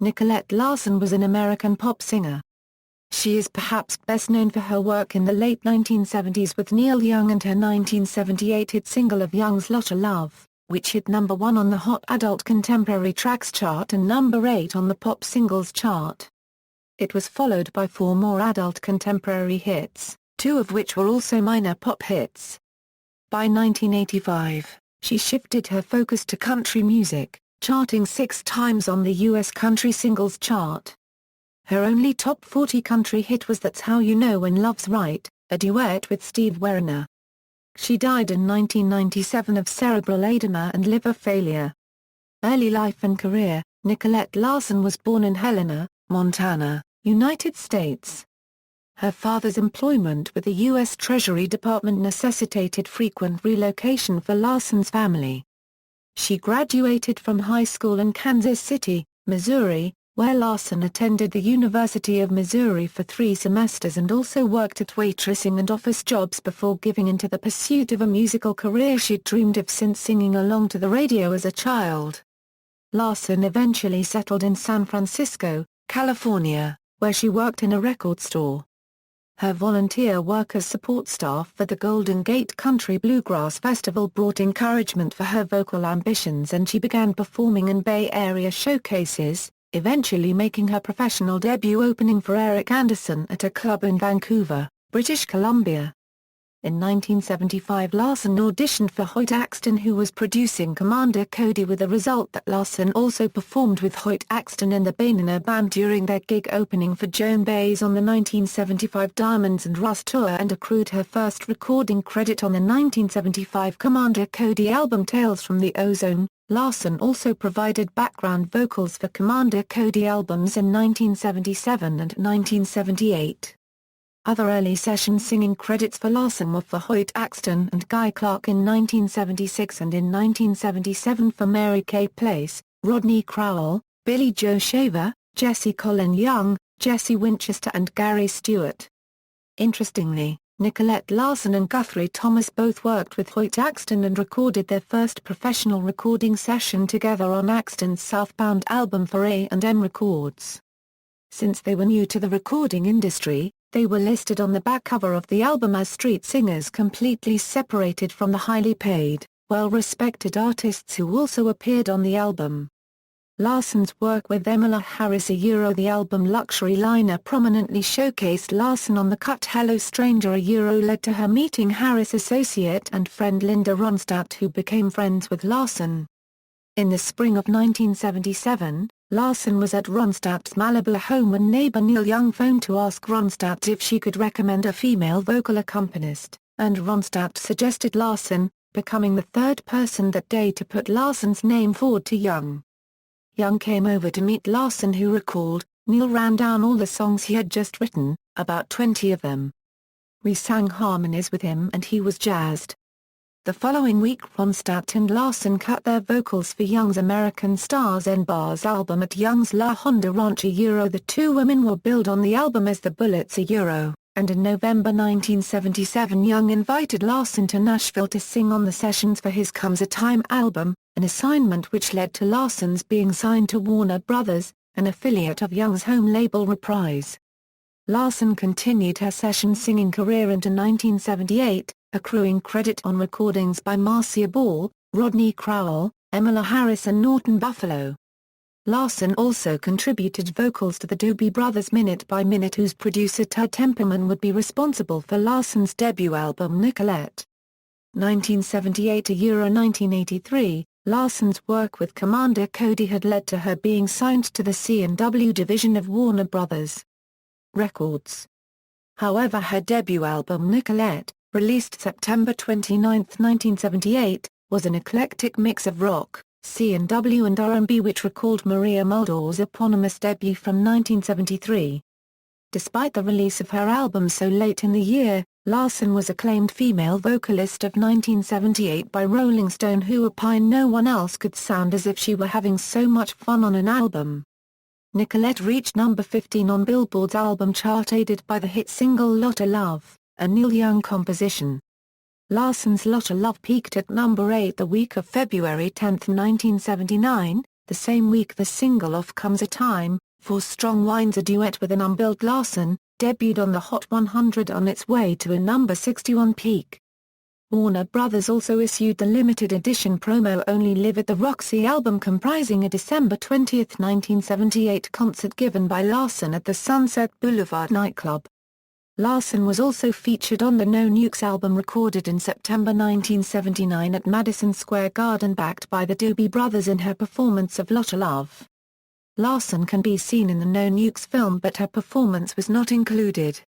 Nicolette Larson was an American pop singer. She is perhaps best known for her work in the late 1970s with Neil Young and her 1978 hit single of Young's Lotta Love, which hit number 1 on the Hot Adult Contemporary Tracks chart and number 8 on the Pop Singles chart. It was followed by 4 more adult contemporary hits, 2 of which were also minor pop hits. By 1985, she shifted her focus to country music, charting 6 times on the U.S. Country Singles Chart. Her only top 40 country hit was That's How You Know When Love's Right, a duet with Steve Wariner. She died in 1997 of cerebral edema and liver failure. Early life and career: Nicolette Larson was born in Helena, Montana, United States. Her father's employment with the U.S. Treasury Department necessitated frequent relocation for Larson's family. She graduated from high school in Kansas City, Missouri, where Larson attended the University of Missouri for 3 semesters and also worked at waitressing and office jobs before giving into the pursuit of a musical career she'd dreamed of since singing along to the radio as a child. Larson eventually settled in San Francisco, California, where she worked in a record store. Her volunteer work as support staff for the Golden Gate Country Bluegrass Festival brought encouragement for her vocal ambitions, and she began performing in Bay Area showcases, eventually making her professional debut opening for Eric Anderson at a club in Vancouver, British Columbia. In 1975 Larson auditioned for Hoyt Axton, who was producing Commander Cody, with the result that Larson also performed with Hoyt Axton and the Baininer Band during their gig opening for Joan Baez on the 1975 Diamonds and Rust tour, and accrued her first recording credit on the 1975 Commander Cody album Tales from the Ozone. Larson also provided background vocals for Commander Cody albums in 1977 and 1978. Other early session singing credits for Larson were for Hoyt Axton and Guy Clark in 1976 and in 1977 for Mary Kay Place, Rodney Crowell, Billy Joe Shaver, Jesse Colin Young, Jesse Winchester and Gary Stewart. Interestingly, Nicolette Larson and Guthrie Thomas both worked with Hoyt Axton and recorded their first professional recording session together on Axton's Southbound album for A&M Records. Since they were new to the recording industry, they were listed on the back cover of the album as street singers completely separated from the highly paid, well-respected artists who also appeared on the album. Larson's work with Emila Harris the album Luxury Liner prominently showcased Larson on the cut Hello Stranger led to her meeting Harris' associate and friend Linda Ronstadt, who became friends with Larson. In the spring of 1977, Larson was at Ronstadt's Malibu home when neighbor Neil Young phoned to ask Ronstadt if she could recommend a female vocal accompanist, and Ronstadt suggested Larson, becoming the 3rd person that day to put Larson's name forward to Young. Young came over to meet Larson, who recalled, "Neil ran down all the songs he had just written, about 20 of them. We sang harmonies with him and he was jazzed." The following week Ronstadt and Larson cut their vocals for Young's American Stars and Bars album at Young's La Honda Ranch The 2 women were billed on the album as the Bullets and in November 1977 Young invited Larson to Nashville to sing on the sessions for his Comes a Time album, an assignment which led to Larson's being signed to Warner Brothers, an affiliate of Young's home label Reprise. Larson continued her session singing career into 1978, accruing credit on recordings by Marcia Ball, Rodney Crowell, Emila Harris and Norton Buffalo. Larson also contributed vocals to the Doobie Brothers' Minute by Minute, whose producer Tud Temperman would be responsible for Larson's debut album Nicolette. 1978 to 1983, Larson's work with Commander Cody had led to her being signed to the C&W division of Warner Brothers Records. However, her debut album Nicolette, released September 29, 1978, was an eclectic mix of rock, C&W and R&B, which recalled Maria Muldaur's eponymous debut from 1973. Despite the release of her album so late in the year, Larson was acclaimed female vocalist of 1978 by Rolling Stone, who opined no one else could sound as if she were having so much fun on an album. Nicolette reached number 15 on Billboard's album chart, aided by the hit single Lotta Love, a Neil Young composition. Larson's Lotta Love peaked at number 8 the week of February 10, 1979, The same week the single Off Comes a Time, For Strong Winds, a duet with an unbilled Larson, debuted on the Hot 100 on its way to a number 61 peak. Warner Brothers also issued the limited edition promo-only Live at the Roxy album, comprising a December 20, 1978 concert given by Larson at the Sunset Boulevard nightclub. Larson was also featured on the No Nukes album recorded in September 1979 at Madison Square Garden, backed by the Doobie Brothers in her performance of Lotta Love. Larson can be seen in the No Nukes film, but her performance was not included.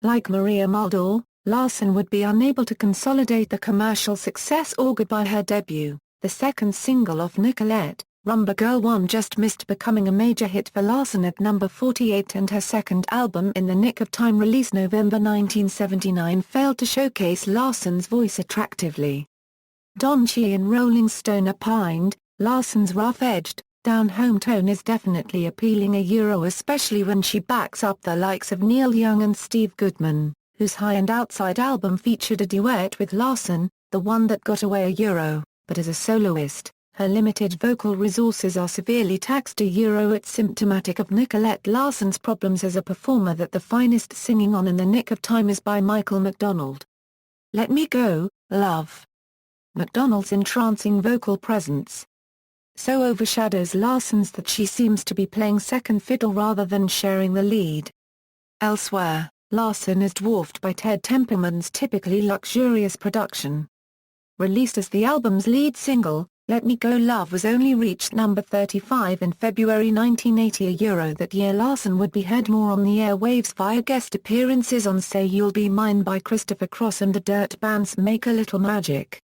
Like Maria Muldaur, Larson would be unable to consolidate the commercial success augured by her debut. The second single off Nicolette, Rumba Girl 1, just missed becoming a major hit for Larson at number 48, and her second album In the Nick of Time, released November 1979, failed to showcase Larson's voice attractively. Don Cheadle in Rolling Stone opined, "Larson's rough-edged, down-home tone is definitely appealing, especially when she backs up the likes of Neil Young and Steve Goodman, whose High and Outside album featured a duet with Larson, The One That Got Away, but as a soloist, her limited vocal resources are severely taxed. It's symptomatic of Nicolette Larson's problems as a performer that the finest singing on In the Nick of Time is by Michael McDonald. Let Me Go, Love. McDonald's entrancing vocal presence so overshadows Larson's that she seems to be playing second fiddle rather than sharing the lead. Elsewhere, Larson is dwarfed by Ted Templeman's typically luxurious production. Released as the album's lead single, Let Me Go, Love was only reached number 35 in February 1980. That year Larson would be heard more on the airwaves via guest appearances on Say You'll Be Mine by Christopher Cross and the Dirt Band's Make a Little Magic.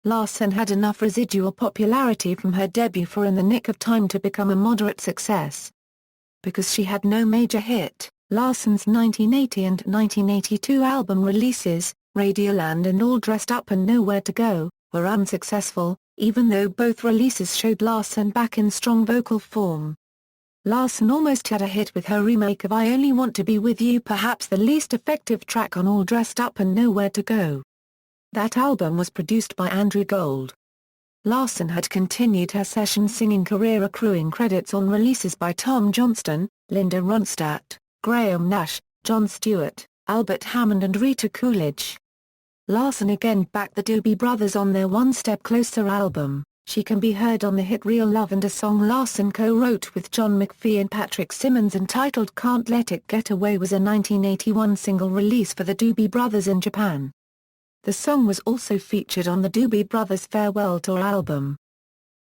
Larson had enough residual popularity from her debut for In the Nick of Time to become a moderate success. Because she had no major hit, Larson's 1980 and 1982 album releases, Radioland and All Dressed Up and Nowhere to Go, were unsuccessful, even though both releases showed Larson back in strong vocal form. Larson almost had a hit with her remake of I Only Want to Be With You, perhaps the least effective track on All Dressed Up and Nowhere to Go. That album was produced by Andrew Gold. Larson had continued her session singing career, accruing credits on releases by Tom Johnston, Linda Ronstadt, Graham Nash, Jon Stewart, Albert Hammond and Rita Coolidge. Larson again backed the Doobie Brothers on their One Step Closer album. She can be heard on the hit Real Love and a song Larson co-wrote with John McVie and Patrick Simmons entitled Can't Let It Get Away was a 1981 single release for the Doobie Brothers in Japan. The song was also featured on the Doobie Brothers' Farewell Tour album.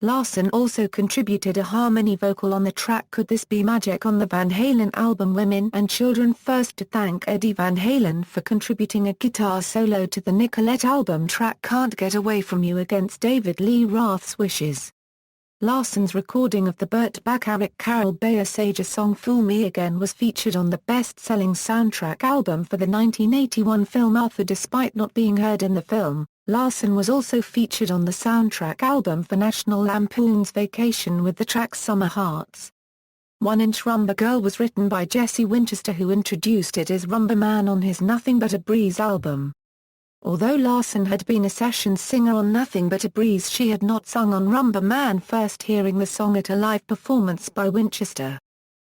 Larson also contributed a harmony vocal on the track Could This Be Magic on the Van Halen album Women and Children, first to thank Eddie Van Halen for contributing a guitar solo to the Nicolette album track Can't Get Away From You against David Lee Roth's wishes. Larson's recording of the Burt Bacharach Carol Bayer Sager song Fool Me Again was featured on the best-selling soundtrack album for the 1981 film Arthur. Despite not being heard in the film, Larson was also featured on the soundtrack album for National Lampoon's Vacation with the track Summer Hearts. 1-Inch Rumba Girl was written by Jesse Winchester, who introduced it as Rumba Man on his Nothing But a Breeze album. Although Larson had been a session singer on Nothing But a Breeze, she had not sung on Rumba Man, first hearing the song at a live performance by Winchester.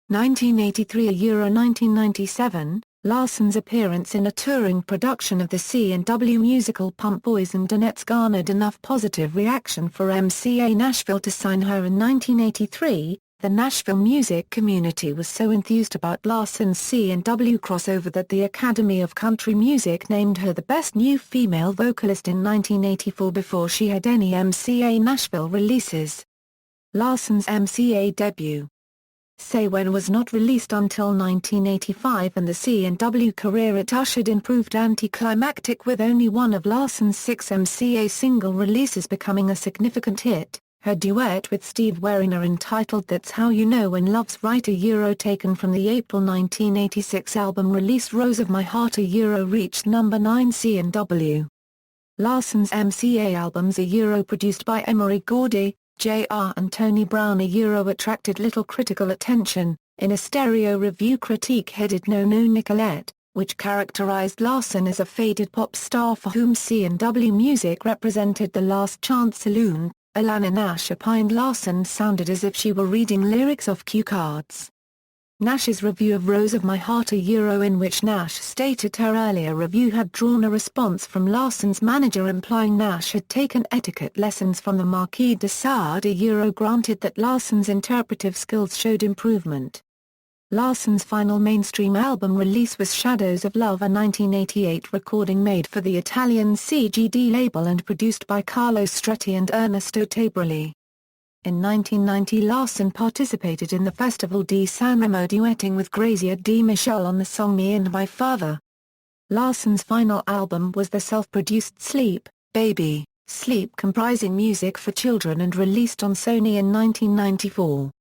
1983 1997, Larson's appearance in a touring production of the C&W musical Pump Boys and Donettes garnered enough positive reaction for MCA Nashville to sign her in 1983. The Nashville music community was so enthused about Larson's C&W crossover that the Academy of Country Music named her the best new female vocalist in 1984 before she had any MCA Nashville releases. Larson's MCA debut, Say When, was not released until 1985, and the C&W career it ushered in proved anticlimactic, with only one of Larson's 6 MCA single releases becoming a significant hit. Her duet with Steve Wariner entitled That's How You Know When Love's Right taken from the April 1986 album release Rose of My Heart reached number 9 C&W. Larson's MCA albums produced by Emery Gordy, J.R. and Tony Brown attracted little critical attention. In a stereo review critique headed No Nicolette, which characterized Larson as a faded pop star for whom C&W music represented the last chance saloon, Alana Nash opined Larson sounded as if she were reading lyrics off cue cards. Nash's review of Rose of My Heart in which Nash stated her earlier review had drawn a response from Larson's manager implying Nash had taken etiquette lessons from the Marquis de Sade granted that Larson's interpretive skills showed improvement. Larson's final mainstream album release was Shadows of Love, a 1988 recording made for the Italian CGD label and produced by Carlo Stretti and Ernesto Tabrelli. In 1990 Larson participated in the Festival di Sanremo duetting with Grazia Di Michele on the song Me and My Father. Larson's final album was the self-produced Sleep, Baby, Sleep comprising music for children and released on Sony in 1994.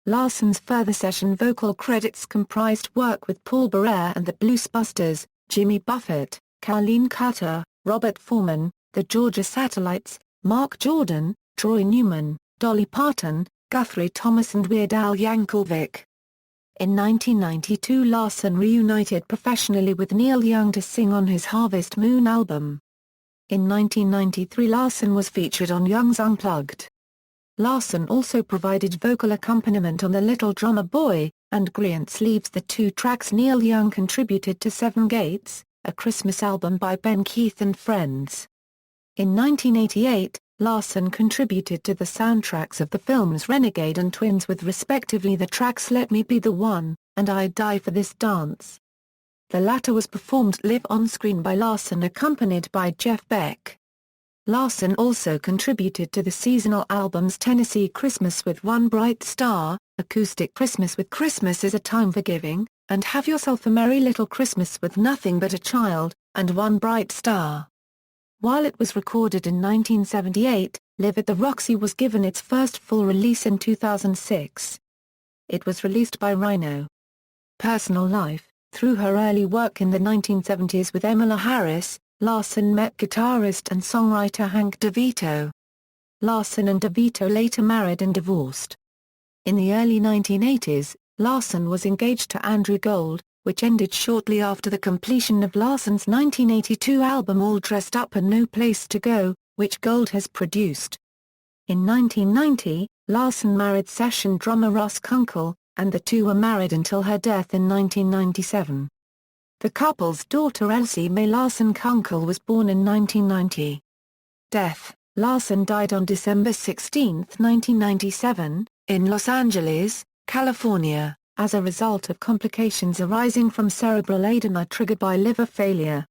Larson's further session vocal credits comprised work with Paul Barrere and the Bluesbusters, Jimmy Buffett, Colleen Carter, Robert Foreman, the Georgia Satellites, Mark Jordan, Troy Newman, Dolly Parton, Guthrie Thomas and Weird Al Yankovic. In 1992 Larson reunited professionally with Neil Young to sing on his Harvest Moon album. In 1993 Larson was featured on Young's Unplugged. Larson also provided vocal accompaniment on The Little Drummer Boy, and Griant Leaves, the two tracks Neil Young contributed to Seven Gates, a Christmas album by Ben Keith and Friends. In 1988, Larson contributed to the soundtracks of the films Renegade and Twins with respectively the tracks Let Me Be the One, and I'd Die for This Dance. The latter was performed live on-screen by Larson accompanied by Jeff Beck. Larson also contributed to the seasonal albums Tennessee Christmas with One Bright Star, Acoustic Christmas with Christmas is a Time for Giving, and Have Yourself a Merry Little Christmas with Nothing But a Child, and One Bright Star. While it was recorded in 1978, Live at the Roxy was given its first full release in 2006. It was released by Rhino. Personal life: through her early work in the 1970s with Emmylou Harris, Larson met guitarist and songwriter Hank DeVito. Larson and DeVito later married and divorced. In the early 1980s, Larson was engaged to Andrew Gold, which ended shortly after the completion of Larson's 1982 album All Dressed Up and No Place to Go, which Gold has produced. In 1990, Larson married session drummer Russ Kunkel, and the two were married until her death in 1997. The couple's daughter Elsie Mae Larson Kunkel was born in 1990. Death: Larson died on December 16, 1997, in Los Angeles, California, as a result of complications arising from cerebral edema triggered by liver failure.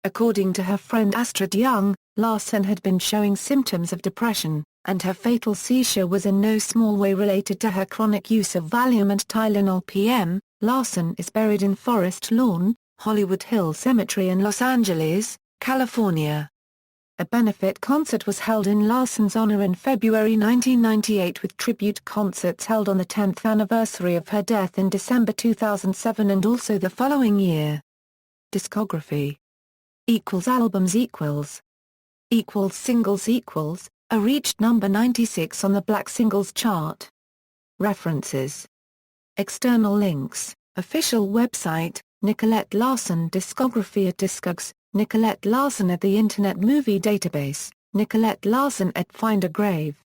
According to her friend Astrid Young, Larson had been showing symptoms of depression, and her fatal seizure was in no small way related to her chronic use of Valium and Tylenol PM. Larson is buried in Forest Lawn, Hollywood Hill Cemetery in Los Angeles, California. A benefit concert was held in Larson's honor in February 1998 with tribute concerts held on the 10th anniversary of her death in December 2007 and also the following year. Discography Albums Singles reached number 96 on the Black Singles Chart. References. External links, official website, Nicolette Larson discography at Discogs, Nicolette Larson at the Internet Movie Database, Nicolette Larson at Find a Grave.